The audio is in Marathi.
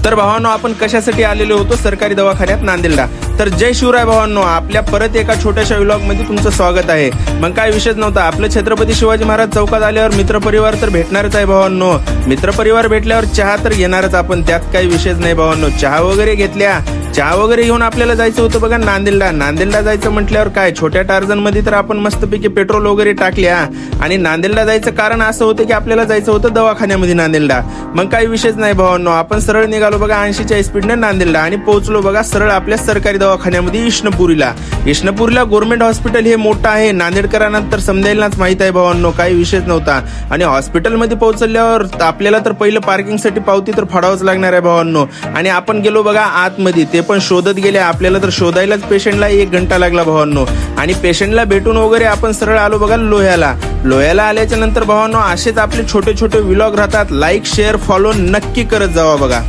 तर भावांनो, आपण कशासाठी आलेलो होतो सरकारी दवाखान्यात नांदेडला. तर जय शिवराय भावांनो, आपल्या परत एका छोट्याशा व्लॉग मध्ये तुमचं स्वागत आहे. मग काय विषयच नव्हता, आपलं छत्रपती शिवाजी महाराज चौकात आल्यावर मित्रपरिवार तर भेटणारच आहे भावांनो. मित्रपरिवार भेटल्यावर चहा तर घेणारच आपण, त्यात काही विषयच नाही भावांनो. चहा वगैरे घेतल्या, चहा वगैरे घेऊन आपल्याला जायचं होतं बघा नांदेडला. नांदेडला जायचं म्हटल्यावर काय, छोट्या टार्झन मध्ये तर आपण मस्तपैकी पेट्रोल वगैरे टाकल्या. आणि नांदेडला जायचं कारण असं होतं की आपल्याला जायचं होतं दवाखान्यामध्ये नांदेडला. मग काही विषयच नाही भावांनो, आपण सरळ निघालो बघा 80च्या स्पीडने नांदेडला आणि पोहोचलो बघा सरळ आपल्या सरकारी दवाखान्यामध्ये इष्णपुरीला. इष्णपुरीला गव्हर्नमेंट हॉस्पिटल हे मोठं आहे, नांदेडकरांना तर समजायलाच माहित आहे भावांनो, काही विषयच नव्हता. आणि हॉस्पिटलमध्ये पोहोचल्यावर आपल्याला तर पहिलं पार्किंगसाठी पावती तर फाडावंच लागणार आहे भावांनो. आणि आपण गेलो बघा आतमध्ये, ते पण शोधत गेले. आपल्याला तर शोधायलाच पेशंटला 1 घंटा लागला भावांनो. आणि पेशंटला भेटून वगैरे आपण सरळ आलो बघा लोह्याला आल्याच्या नंतर भावांनो, असेच आपले छोटे छोटे व्लॉग राहतात. लाईक शेअर फॉलो नक्की करत जावा बघा.